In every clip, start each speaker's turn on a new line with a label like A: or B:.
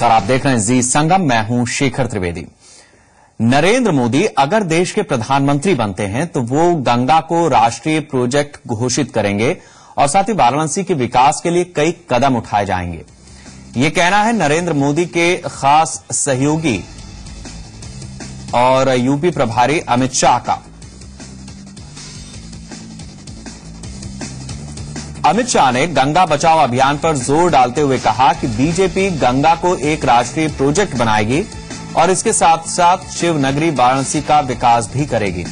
A: नमस्कार, आप देख रहे हैं जी संगम। मैं हूं शेखर त्रिवेदी। नरेंद्र मोदी अगर देश के प्रधानमंत्री बनते हैं तो वो गंगा को राष्ट्रीय प्रोजेक्ट घोषित करेंगे और साथ ही वाराणसी के विकास के लिए कई कदम उठाए जाएंगे। ये कहना है नरेंद्र मोदी के खास सहयोगी और यूपी प्रभारी अमित शाह का। अमित शाह ने गंगा बचाओ अभियान पर जोर डालते हुए कहा कि बीजेपी गंगा को एक राष्ट्रीय प्रोजेक्ट बनाएगी और इसके साथ साथ शिव नगरी वाराणसी का विकास भी करेगी।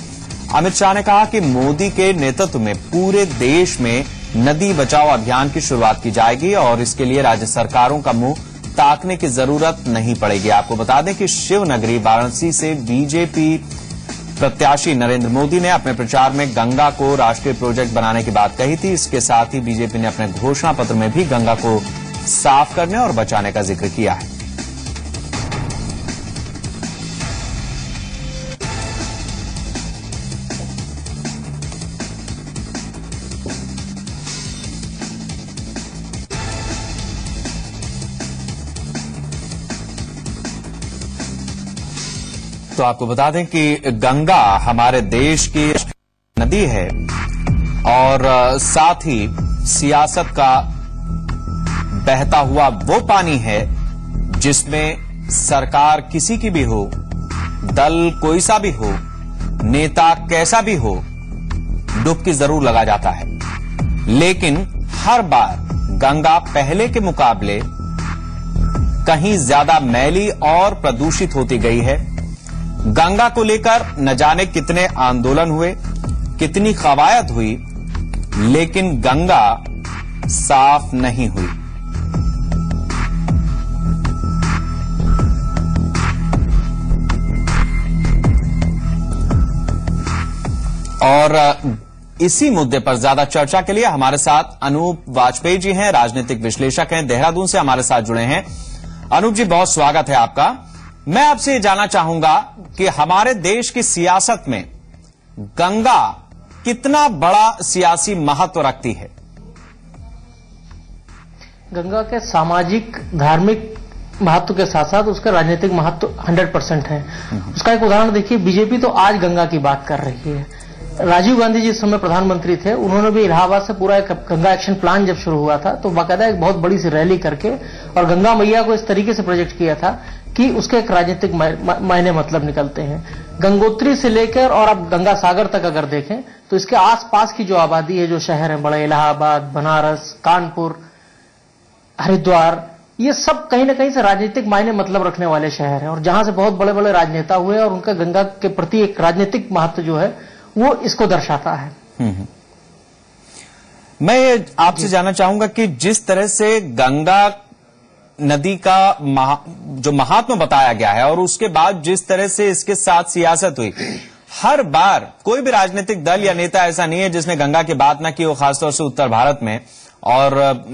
A: अमित शाह ने कहा कि मोदी के नेतृत्व में पूरे देश में नदी बचाओ अभियान की शुरुआत की जाएगी और इसके लिए राज्य सरकारों का मुंह ताकने की जरूरत नहीं पड़ेगी। आपको बता दें कि शिव नगरी वाराणसी से बीजेपी प्रत्याशी नरेंद्र मोदी ने अपने प्रचार में गंगा को राष्ट्रीय प्रोजेक्ट बनाने की बात कही थी। इसके साथ ही बीजेपी ने अपने घोषणा पत्र में भी गंगा को साफ करने और बचाने का जिक्र किया है। तो आपको बता दें कि गंगा हमारे देश की नदी है और साथ ही सियासत का बहता हुआ वो पानी है जिसमें सरकार किसी की भी हो, दल कोई सा भी हो, नेता कैसा भी हो, डुबकी जरूर लगा जाता है। लेकिन हर बार गंगा पहले के मुकाबले कहीं ज्यादा मैली और प्रदूषित होती गई है। गंगा को लेकर न जाने कितने आंदोलन हुए, कितनी कवायद हुई, लेकिन गंगा साफ नहीं हुई। और इसी मुद्दे पर ज्यादा चर्चा के लिए हमारे साथ अनूप वाजपेयी जी हैं, राजनीतिक विश्लेषक हैं, देहरादून से हमारे साथ जुड़े हैं। अनूप जी, बहुत स्वागत है आपका। मैं आपसे ये जानना चाहूंगा कि हमारे देश की सियासत में गंगा कितना बड़ा सियासी महत्व रखती है?
B: गंगा के सामाजिक धार्मिक महत्व के साथ साथ उसका राजनीतिक महत्व 100% है। उसका एक उदाहरण देखिए, बीजेपी तो आज गंगा की बात कर रही है। राजीव गांधी जिस समय प्रधानमंत्री थे, उन्होंने भी इलाहाबाद से पूरा एक गंगा एक्शन प्लान जब शुरू हुआ था तो बाकायदा एक बहुत बड़ी सी रैली करके और गंगा मैया को इस तरीके से प्रोजेक्ट किया था कि उसके एक राजनीतिक मायने मतलब निकलते हैं। गंगोत्री से लेकर और अब गंगा सागर तक अगर देखें तो इसके आसपास की जो आबादी है, जो शहर है बड़े, इलाहाबाद, बनारस, कानपुर, हरिद्वार, ये सब कहीं ना कहीं से राजनीतिक मायने मतलब रखने वाले शहर हैं और जहां से बहुत बड़े बड़े राजनेता हुए और उनका गंगा के प्रति एक राजनीतिक महत्व जो है वो इसको दर्शाता है।
A: मैं ये आपसे जानना चाहूंगा कि जिस तरह से गंगा नदी का जो महात्मा बताया गया है और उसके बाद जिस तरह से इसके साथ सियासत हुई, हर बार कोई भी राजनीतिक दल या नेता ऐसा नहीं है जिसने गंगा की बात ना की हो, खासतौर से उत्तर भारत में। और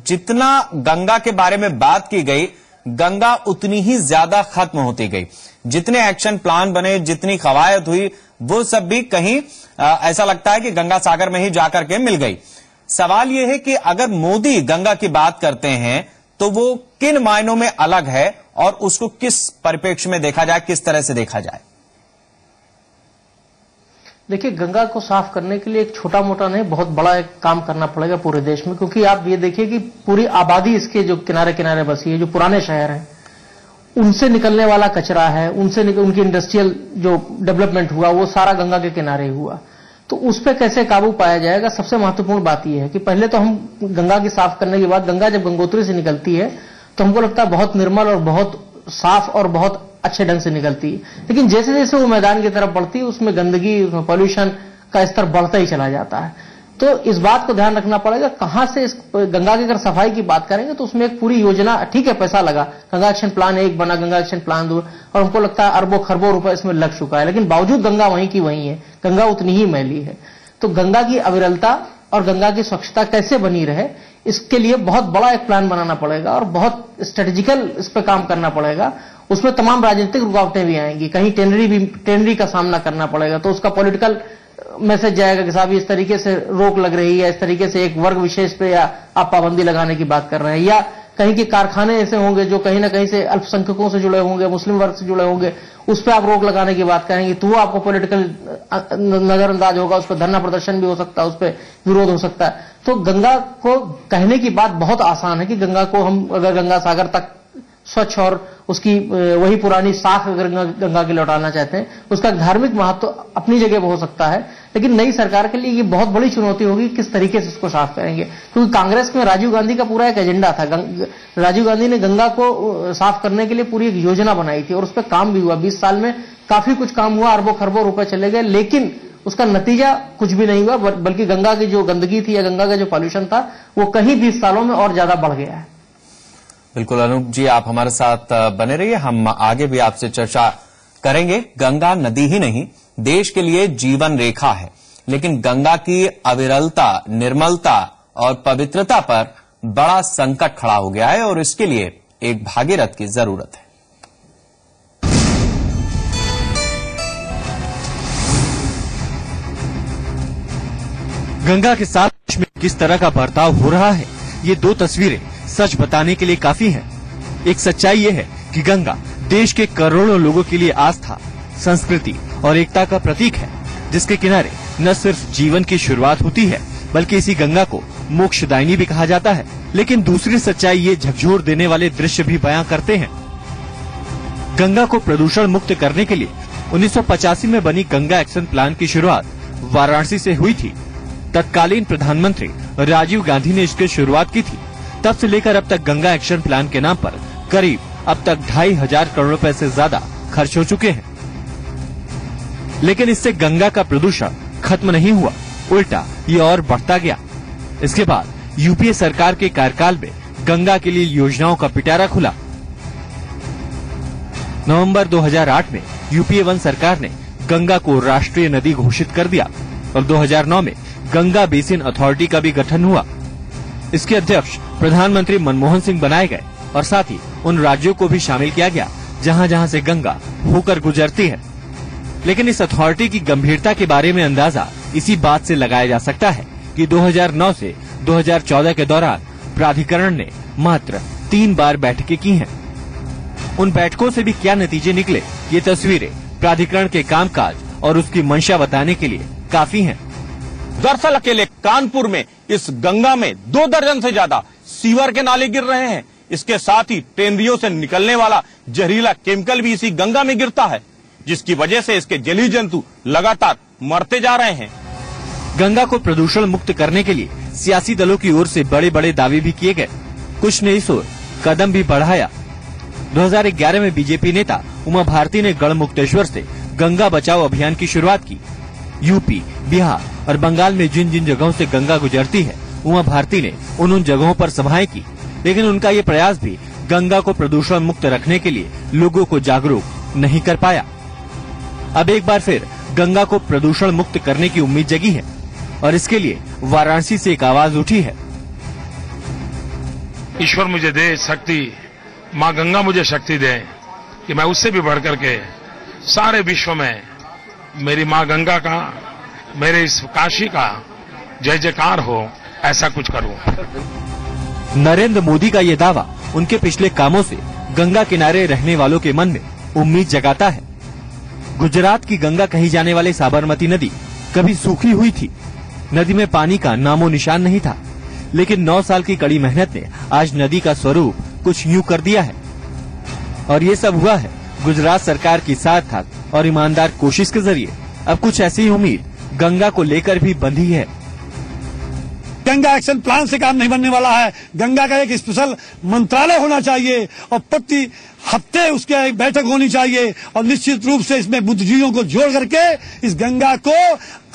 A: जितना गंगा के बारे में बात की गई, गंगा उतनी ही ज्यादा खत्म होती गई। जितने एक्शन प्लान बने, जितनी कवायद हुई, वो सब भी कहीं ऐसा लगता है कि गंगा सागर में ही जाकर के मिल गई। सवाल यह है कि अगर मोदी गंगा की बात करते हैं तो वो किन मायनों में अलग है और उसको किस परिप्रेक्ष्य में देखा जाए, किस तरह से देखा जाए?
B: देखिए, गंगा को साफ करने के लिए एक छोटा मोटा नहीं, बहुत बड़ा एक काम करना पड़ेगा पूरे देश में, क्योंकि आप ये देखिए कि पूरी आबादी इसके जो किनारे किनारे बसी है, जो पुराने शहर हैं, उनसे निकलने वाला कचरा है, उनकी इंडस्ट्रियल जो डेवलपमेंट हुआ वो सारा गंगा के किनारे हुआ। तो उस पर कैसे काबू पाया जाएगा? सबसे महत्वपूर्ण बात यह है कि पहले तो हम गंगा की साफ करने के बाद, गंगा जब गंगोत्री से निकलती है तो हमको लगता है बहुत निर्मल और बहुत साफ और बहुत अच्छे ढंग से निकलती है, लेकिन जैसे जैसे वो मैदान की तरफ बढ़ती है उसमें गंदगी, उसमें पॉल्यूशन का स्तर बढ़ता ही चला जाता है। तो इस बात को ध्यान रखना पड़ेगा, कहां से इस गंगा की अगर सफाई की बात करेंगे तो उसमें एक पूरी योजना, ठीक है पैसा लगा, गंगा एक्शन प्लान 1 बना, गंगा एक्शन प्लान 2, और हमको लगता है अरबों खरबों रुपए इसमें लग चुका है, लेकिन बावजूद गंगा वहीं की वहीं है, गंगा उतनी ही मैली है। तो गंगा की अविरलता और गंगा की स्वच्छता कैसे बनी रहे, इसके लिए बहुत बड़ा एक प्लान बनाना पड़ेगा और बहुत स्ट्रेटेजिकल इस पर काम करना पड़ेगा। उसमें तमाम राजनीतिक रुकावटें भी आएंगी, कहीं टेंडरी का सामना करना पड़ेगा, तो उसका पॉलिटिकल मैसेज जाएगा कि साहब इस तरीके से रोक लग रही है, इस तरीके से एक वर्ग विशेष पे या आप पाबंदी लगाने की बात कर रहे हैं, या कहीं के कारखाने ऐसे होंगे जो कहीं ना कहीं से अल्पसंख्यकों से जुड़े होंगे, मुस्लिम वर्ग से जुड़े होंगे, उस पर आप रोक लगाने की बात करेंगे तो वो आपको पॉलिटिकल नजरअंदाज होगा, उस पर धरना प्रदर्शन भी हो सकता है, उस पर विरोध हो सकता है। तो गंगा को कहने की बात बहुत आसान है कि गंगा को हम अगर गंगा सागर तक स्वच्छ और उसकी वही पुरानी साख अगर गंगा के लौटाना चाहते हैं, उसका धार्मिक महत्व अपनी जगह हो सकता है, लेकिन नई सरकार के लिए ये बहुत बड़ी चुनौती होगी किस तरीके से उसको साफ करेंगे। क्योंकि कांग्रेस में राजीव गांधी का पूरा एक एजेंडा था, राजीव गांधी ने गंगा को साफ करने के लिए पूरी एक योजना बनाई थी और उस पर काम भी हुआ। 20 साल में काफी कुछ काम हुआ, अरबों खरबों रुपए चले गए, लेकिन उसका नतीजा कुछ भी नहीं हुआ, बल्कि गंगा की जो गंदगी थी या गंगा का जो पॉल्यूशन था वो कहीं 20 सालों में और ज्यादा बढ़ गया है।
A: बिल्कुल अनूप जी, आप हमारे साथ बने रहिए, हम आगे भी आपसे चर्चा करेंगे। गंगा नदी ही नहीं, देश के लिए जीवन रेखा है, लेकिन गंगा की अविरलता, निर्मलता और पवित्रता पर बड़ा संकट खड़ा हो गया है और इसके लिए एक भागीरथ की जरूरत है।
C: गंगा के साथ देश में किस तरह का बर्ताव हो रहा है, ये दो तस्वीरें सच बताने के लिए काफी हैं। एक सच्चाई ये है कि गंगा देश के करोड़ों लोगों के लिए आस्था, संस्कृति और एकता का प्रतीक है, जिसके किनारे न सिर्फ जीवन की शुरुआत होती है बल्कि इसी गंगा को मोक्षदायिनी भी कहा जाता है। लेकिन दूसरी सच्चाई ये झकझोर देने वाले दृश्य भी बयां करते हैं। गंगा को प्रदूषण मुक्त करने के लिए 1985 में बनी गंगा एक्शन प्लान की शुरुआत वाराणसी से हुई थी। तत्कालीन प्रधानमंत्री राजीव गांधी ने इसकी शुरुआत की थी। तब से लेकर अब तक गंगा एक्शन प्लान के नाम पर करीब अब तक 2,500 करोड़ रुपए से ज्यादा खर्च हो चुके हैं। लेकिन इससे गंगा का प्रदूषण खत्म नहीं हुआ, उल्टा ये और बढ़ता गया। इसके बाद यूपीए सरकार के कार्यकाल में गंगा के लिए योजनाओं का पिटारा खुला। नवंबर 2008 में यूपीए 1 सरकार ने गंगा को राष्ट्रीय नदी घोषित कर दिया और 2009 में गंगा बेसिन अथॉरिटी का भी गठन हुआ। इसके अध्यक्ष प्रधानमंत्री मनमोहन सिंह बनाए गए और साथ ही उन राज्यों को भी शामिल किया गया जहां जहां से गंगा होकर गुजरती है। लेकिन इस अथॉरिटी की गंभीरता के बारे में अंदाजा इसी बात से लगाया जा सकता है कि 2009 से 2014 के दौरान प्राधिकरण ने मात्र 3 बार बैठकें की हैं। उन बैठकों से भी क्या नतीजे निकले, ये तस्वीरें प्राधिकरण के कामकाज और उसकी मंशा बताने के लिए काफी हैं।
D: दरअसल अकेले कानपुर में इस गंगा में 2 दर्जन से ज्यादा सीवर के नाले गिर रहे हैं। इसके साथ ही टेनरियों से निकलने वाला जहरीला केमिकल भी इसी गंगा में गिरता है, जिसकी वजह से इसके जलीय जंतु लगातार मरते जा रहे हैं।
C: गंगा को प्रदूषण मुक्त करने के लिए सियासी दलों की ओर से बड़े बड़े दावे भी किए गए, कुछ ने इस ओर कदम भी बढ़ाया। 2011 में बीजेपी नेता उमा भारती ने गढ़मुक्तेश्वर से गंगा बचाओ अभियान की शुरुआत की। यूपी, बिहार और बंगाल में जिन जिन जगहों से गंगा गुजरती है, उमा भारती ने उन जगहों पर सभाएं की, लेकिन उनका ये प्रयास भी गंगा को प्रदूषण मुक्त रखने के लिए लोगों को जागरूक नहीं कर पाया। अब एक बार फिर गंगा को प्रदूषण मुक्त करने की उम्मीद जगी है और इसके लिए वाराणसी से एक आवाज उठी है।
E: ईश्वर मुझे दे शक्ति, माँ गंगा मुझे शक्ति दे कि मैं उससे भी बढ़कर के सारे विश्व में मेरी माँ गंगा का, मेरे इस काशी का जय जयकार हो, ऐसा कुछ करूं।
C: नरेंद्र मोदी का ये दावा उनके पिछले कामों से गंगा किनारे रहने वालों के मन में उम्मीद जगाता है। गुजरात की गंगा कही जाने वाली साबरमती नदी कभी सूखी हुई थी। नदी में पानी का नामो निशान नहीं था, लेकिन 9 साल की कड़ी मेहनत ने आज नदी का स्वरूप कुछ यूं कर दिया है। और ये सब हुआ है गुजरात सरकार की सार्थक और ईमानदार कोशिश के जरिए। अब कुछ ऐसी ही उम्मीद गंगा को लेकर भी बंधी है।
F: गंगा एक्शन प्लान से काम नहीं बनने वाला है। गंगा का एक स्पेशल मंत्रालय होना चाहिए और प्रति हफ्ते उसके एक बैठक होनी चाहिए और निश्चित रूप से इसमें बुद्धिजीवियों को जोड़ करके इस गंगा को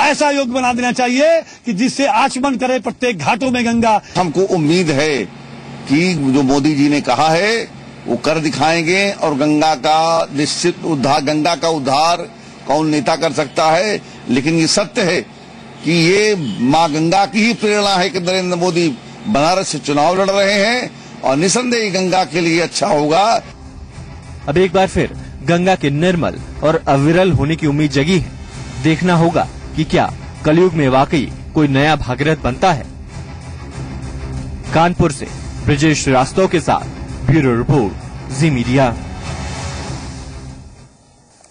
F: ऐसा योग्य बना देना चाहिए कि जिससे आचमन करे प्रत्येक घाटों में गंगा।
G: हमको उम्मीद है कि जो मोदी जी ने कहा है वो कर दिखाएंगे और गंगा का निश्चित उद्धार, गंगा का उद्धार कौन नेता कर सकता है, लेकिन ये सत्य है कि ये माँ गंगा की ही प्रेरणा है कि नरेंद्र मोदी बनारस से चुनाव लड़ रहे हैं और निसंदेह गंगा के लिए अच्छा होगा।
C: अब एक बार फिर गंगा के निर्मल और अविरल होने की उम्मीद जगी है। देखना होगा कि क्या कलयुग में वाकई कोई नया भागीरथ बनता है। कानपुर से ब्रिजेश श्रीवास्तव के साथ ब्यूरो रिपोर्ट जी मीडिया।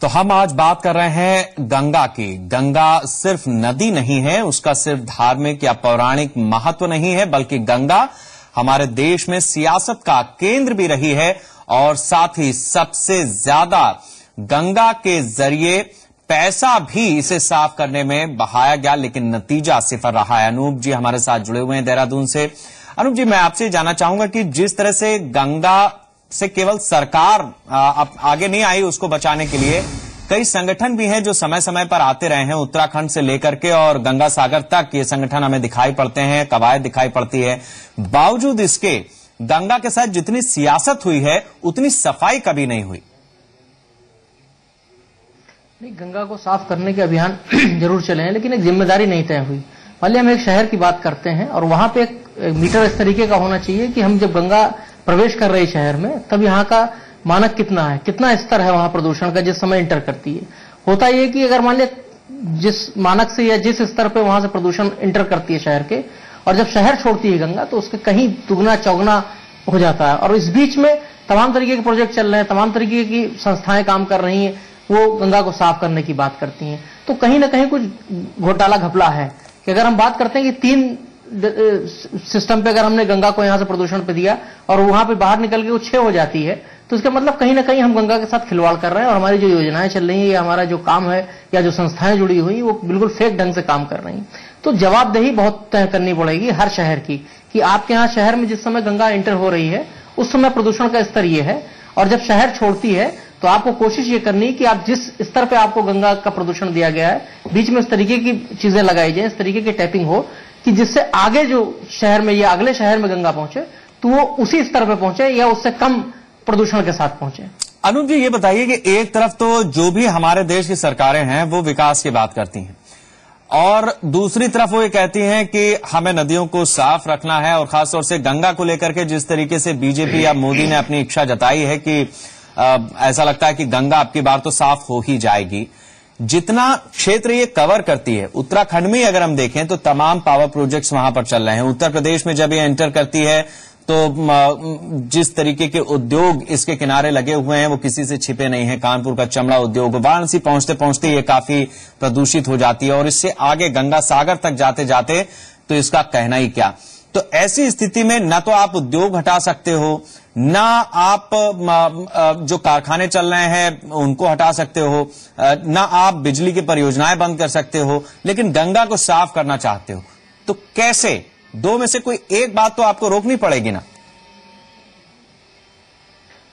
A: तो हम आज बात कर रहे हैं गंगा की। गंगा सिर्फ नदी नहीं है, उसका सिर्फ धार्मिक या पौराणिक महत्व नहीं है, बल्कि गंगा हमारे देश में सियासत का केंद्र भी रही है और साथ ही सबसे ज्यादा गंगा के जरिए पैसा भी इसे साफ करने में बहाया गया, लेकिन नतीजा सिफर रहा है। अनूप जी हमारे साथ जुड़े हुए हैं देहरादून से। अनूप जी, मैं आपसे जानना चाहूंगा कि जिस तरह से गंगा से केवल सरकार आगे नहीं आई उसको बचाने के लिए, कई संगठन भी हैं जो समय समय पर आते रहे हैं, उत्तराखंड से लेकर के और गंगा सागर तक ये संगठन हमें दिखाई पड़ते हैं, कवायद दिखाई पड़ती है। बावजूद इसके गंगा के साथ जितनी सियासत हुई है उतनी सफाई कभी नहीं हुई।
B: नहीं, गंगा को साफ करने के अभियान जरूर चले हैं, लेकिन एक जिम्मेदारी नहीं तय हुई। मान लिया हम एक शहर की बात करते हैं और वहां पे एक मीटर इस तरीके का होना चाहिए कि हम जब गंगा प्रवेश कर रही शहर में तब यहाँ का मानक कितना है, कितना स्तर है वहां प्रदूषण का जिस समय इंटर करती है। होता यह कि अगर मान लिया जिस मानक से या जिस स्तर पे वहां से प्रदूषण इंटर करती है शहर के, और जब शहर छोड़ती है गंगा तो उसके कहीं दुगना चौगुना हो जाता है। और इस बीच में तमाम तरीके के प्रोजेक्ट चल रहे हैं, तमाम तरीके की संस्थाएं काम कर रही हैं, वो गंगा को साफ करने की बात करती हैं। तो कहीं ना कहीं कुछ घोटाला घपला है कि अगर हम बात करते हैं कि 3 सिस्टम पे अगर हमने गंगा को यहां से प्रदूषण पे दिया और वहां पे बाहर निकल के वो 6 हो जाती है, तो इसका मतलब कहीं ना कहीं हम गंगा के साथ खिलवाड़ कर रहे हैं और हमारी जो योजनाएं चल रही हैं या हमारा जो काम है या जो संस्थाएं जुड़ी हुई वो बिल्कुल फेक ढंग से काम कर रही हैं। तो जवाबदेही बहुत तय करनी पड़ेगी हर शहर की कि आपके यहाँ शहर में जिस समय गंगा एंटर हो रही है उस समय प्रदूषण का स्तर ये है, और जब शहर छोड़ती है तो आपको कोशिश ये करनी है कि आप जिस स्तर पे आपको गंगा का प्रदूषण दिया गया है बीच में इस तरीके की चीजें लगाई जाए, इस तरीके की टैपिंग हो कि जिससे आगे जो शहर में या अगले शहर में गंगा पहुंचे तो वो उसी स्तर पे पहुंचे या उससे कम प्रदूषण के साथ पहुंचे।
A: अनूप जी, ये बताइए कि एक तरफ तो जो भी हमारे देश की सरकारें हैं वो विकास की बात करती हैं और दूसरी तरफ वो ये कहती हैं कि हमें नदियों को साफ रखना है, और खासतौर से गंगा को लेकर के जिस तरीके से बीजेपी या मोदी ने अपनी इच्छा जताई है कि ऐसा लगता है कि गंगा अब की बार तो साफ हो ही जाएगी। जितना क्षेत्र ये कवर करती है, उत्तराखंड में अगर हम देखें तो तमाम पावर प्रोजेक्ट्स वहां पर चल रहे हैं। उत्तर प्रदेश में जब ये एंटर करती है तो जिस तरीके के उद्योग इसके किनारे लगे हुए हैं वो किसी से छिपे नहीं हैं। कानपुर का चमड़ा उद्योग वाराणसी पहुंचते पहुंचते ये काफी प्रदूषित हो जाती है और इससे आगे गंगा सागर तक जाते जाते तो इसका कहना ही क्या। तो ऐसी स्थिति में न तो आप उद्योग हटा सकते हो, न आप जो कारखाने चल रहे हैं उनको हटा सकते हो, न आप बिजली की परियोजनाएं बंद कर सकते हो, लेकिन गंगा को साफ करना चाहते हो। तो कैसे? दो में से कोई एक बात तो आपको रोकनी पड़ेगी ना।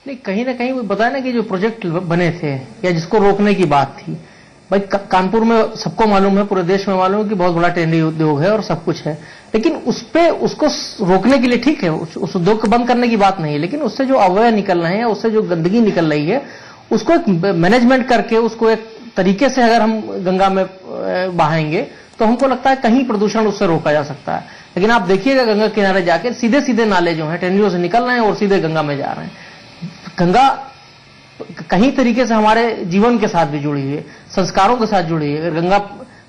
B: नहीं, कहीं ना कहीं वो बताया ना कि जो प्रोजेक्ट बने थे या जिसको रोकने की बात थी, भाई कानपुर में सबको मालूम है, पूरे देश में मालूम है कि बहुत बड़ा टेंडरी उद्योग है और सब कुछ है, लेकिन उसको रोकने के लिए ठीक है, उस उद्योग को बंद करने की बात नहीं है, लेकिन उससे जो अवयव निकल रहे हैं, उससे जो गंदगी निकल रही है, उसको एक मैनेजमेंट करके उसको एक तरीके से अगर हम गंगा में बहाएंगे तो हमको लगता है कहीं प्रदूषण उससे रोका जा सकता है। लेकिन आप देखिएगा गंगा किनारे जाके सीधे सीधे नाले जो हैं टेंडरियों से निकल रहे हैं और सीधे गंगा में जा रहे हैं। गंगा कहीं तरीके से हमारे जीवन के साथ भी जुड़ी हुई है, संस्कारों के साथ जुड़ी है। गंगा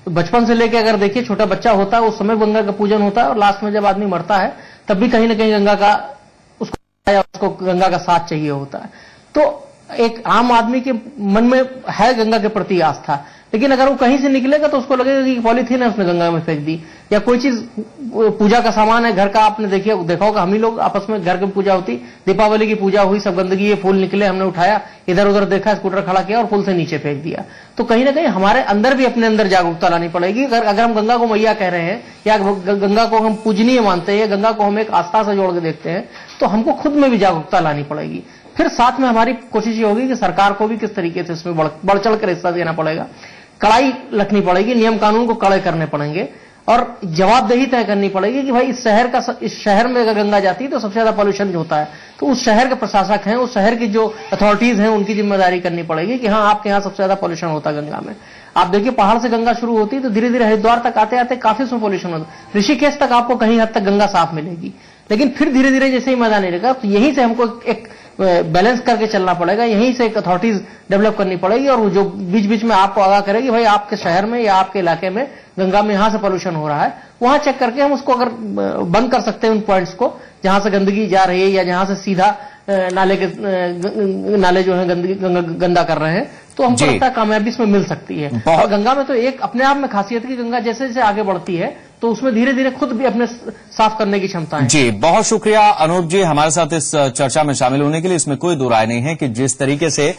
B: बचपन से लेके अगर देखिए छोटा बच्चा होता है उस समय गंगा का पूजन होता है और लास्ट में जब आदमी मरता है तब भी कहीं ना कहीं गंगा का उसको गंगा का साथ चाहिए होता है। तो एक आम आदमी के मन में है गंगा के प्रति आस्था, लेकिन अगर वो कहीं से निकलेगा तो उसको लगेगा कि पॉलीथीन है उसने गंगा में फेंक दी, या कोई चीज पूजा का सामान है घर का, आपने देखा होगा हम ही लोग आपस में घर की पूजा होती, दीपावली की पूजा हुई, सब गंदगी ये फूल निकले, हमने उठाया इधर उधर देखा, स्कूटर खड़ा किया और पुल से नीचे फेंक दिया। तो कहीं ना कहीं हमारे अंदर भी अपने अंदर जागरूकता लानी पड़ेगी। अगर हम गंगा को मैया कह रहे हैं या गंगा को हम पूजनीय मानते हैं या गंगा को हम एक आस्था से जोड़ के देखते हैं तो हमको खुद में भी जागरूकता लानी पड़ेगी। फिर साथ में हमारी कोशिश ये होगी कि सरकार को भी किस तरीके से इसमें बढ़ चढ़ कर हिस्सा देना पड़ेगा, कड़ाई रखनी पड़ेगी, नियम कानून को कड़े करने पड़ेंगे और जवाबदेही तय करनी पड़ेगी कि भाई इस शहर में अगर गंगा जाती है तो सबसे ज्यादा पॉल्यूशन जो होता है तो उस शहर के प्रशासक हैं, उस शहर की जो अथॉरिटीज हैं उनकी जिम्मेदारी करनी पड़ेगी कि हाँ आपके यहाँ सबसे ज्यादा पॉल्यूशन होता है गंगा में। आप देखिए पहाड़ से गंगा शुरू होती है तो धीरे धीरे हरिद्वार तक आते आते काफी उसमें पॉल्यूशन होता है, ऋषिकेश तक आपको कहीं हद तक गंगा साफ मिलेगी, लेकिन फिर धीरे धीरे जैसे ही मैदान रहेगा तो यहीं से हमको एक बैलेंस करके चलना पड़ेगा। यहीं से एक अथॉरिटीज डेवलप करनी पड़ेगी और जो बीच बीच में आपको आगाह करेगी भाई आपके शहर में या आपके इलाके में गंगा में यहां से पोल्यूशन हो रहा है, वहां चेक करके हम उसको अगर बंद कर सकते हैं उन पॉइंट्स को जहां से गंदगी जा रही है या जहां से सीधा नाले जो है गंदा कर रहे हैं, तो हमको लगता है कामयाबी इसमें मिल सकती है। और गंगा में तो एक अपने आप में खासियत है कि गंगा जैसे जैसे आगे बढ़ती है तो उसमें धीरे धीरे खुद भी अपने साफ करने की क्षमता है।
A: जी, बहुत शुक्रिया अनूप जी हमारे साथ इस चर्चा में शामिल होने के लिए। इसमें कोई दो राय नहीं है कि जिस तरीके से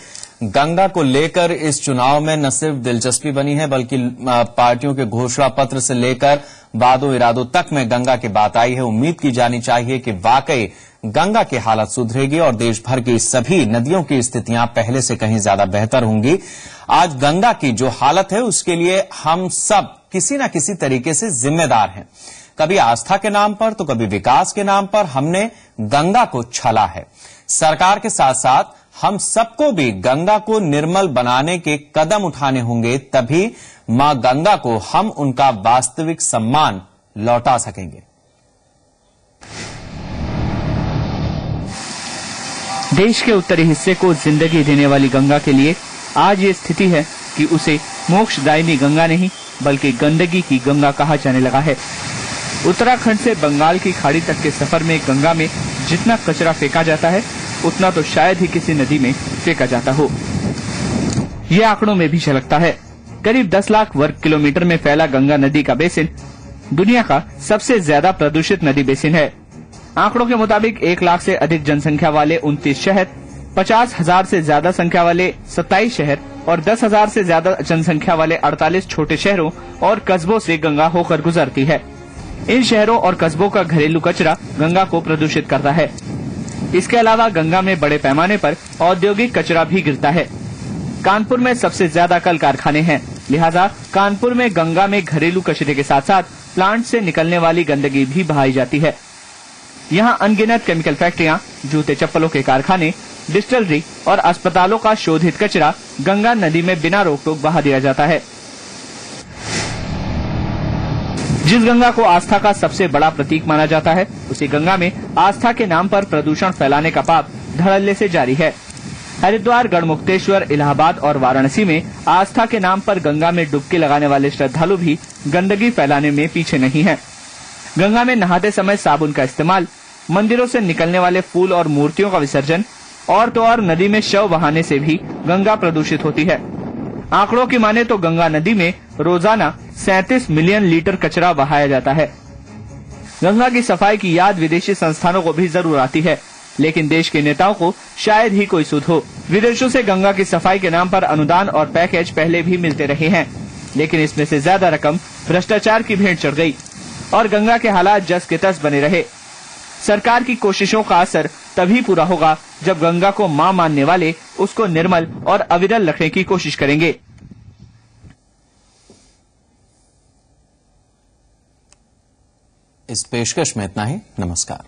A: गंगा को लेकर इस चुनाव में न सिर्फ दिलचस्पी बनी है बल्कि पार्टियों के घोषणा पत्र से लेकर वादों इरादों तक में गंगा की बात आई है। उम्मीद की जानी चाहिए कि वाकई गंगा की हालत सुधरेगी और देश भर की सभी नदियों की स्थितियां पहले से कहीं ज्यादा बेहतर होंगी। आज गंगा की जो हालत है उसके लिए हम सब किसी न किसी तरीके से जिम्मेदार हैं। कभी आस्था के नाम पर तो कभी विकास के नाम पर हमने गंगा को छला है। सरकार के साथ साथ हम सबको भी गंगा को निर्मल बनाने के कदम उठाने होंगे, तभी मां गंगा को हम उनका वास्तविक सम्मान लौटा सकेंगे।
H: देश के उत्तरी हिस्से को जिंदगी देने वाली गंगा के लिए आज ये स्थिति है कि उसे मोक्षदायिनी गंगा नहीं बल्कि गंदगी की गंगा कहा जाने लगा है। उत्तराखंड से बंगाल की खाड़ी तक के सफर में गंगा में जितना कचरा फेंका जाता है उतना तो शायद ही किसी नदी में फेंका जाता हो। ये आंकड़ों में भी झलकता है। करीब 10 लाख वर्ग किलोमीटर में फैला गंगा नदी का बेसिन दुनिया का सबसे ज्यादा प्रदूषित नदी बेसिन है। आंकड़ों के मुताबिक 1 लाख से अधिक जनसंख्या वाले 29 शहर, 50,000 से ज्यादा संख्या वाले 27 शहर और 10,000 से ज्यादा जनसंख्या वाले 48 छोटे शहरों और कस्बों से गंगा होकर गुजरती है। इन शहरों और कस्बों का घरेलू कचरा गंगा को प्रदूषित करता है। इसके अलावा गंगा में बड़े पैमाने पर औद्योगिक कचरा भी गिरता है। कानपुर में सबसे ज्यादा कल कारखाने हैं, लिहाजा कानपुर में गंगा में घरेलू कचरे के साथ साथ प्लांट से निकलने वाली गंदगी भी बहाई जाती है। यहाँ अनगिनत केमिकल फैक्ट्रियाँ, जूते चप्पलों के कारखाने, डिस्टिलरी और अस्पतालों का शोधित कचरा गंगा नदी में बिना रोक टोक बहा दिया जाता है। जिस गंगा को आस्था का सबसे बड़ा प्रतीक माना जाता है, उसी गंगा में आस्था के नाम पर प्रदूषण फैलाने का पाप धड़ल्ले से जारी है। हरिद्वार, गढ़मुक्तेश्वर, इलाहाबाद और वाराणसी में आस्था के नाम पर गंगा में डुबकी लगाने वाले श्रद्धालु भी गंदगी फैलाने में पीछे नहीं है। गंगा में नहाते समय साबुन का इस्तेमाल, मंदिरों से निकलने वाले फूल और मूर्तियों का विसर्जन और तो और नदी में शव बहाने से भी गंगा प्रदूषित होती है। आंकड़ों की माने तो गंगा नदी में रोजाना 37 मिलियन लीटर कचरा बहाया जाता है। गंगा की सफाई की याद विदेशी संस्थानों को भी जरूर आती है, लेकिन देश के नेताओं को शायद ही कोई सुध हो। विदेशों से गंगा की सफाई के नाम पर अनुदान और पैकेज पहले भी मिलते रहे हैं, लेकिन इसमें से ज्यादा रकम भ्रष्टाचार की भेंट चढ़ गई और गंगा के हालात जस के तस बने रहे। सरकार की कोशिशों का असर तभी पूरा होगा जब गंगा को मां मानने वाले उसको निर्मल और अविरल रखने की कोशिश करेंगे।
A: इस पेशकश में इतना ही। नमस्कार।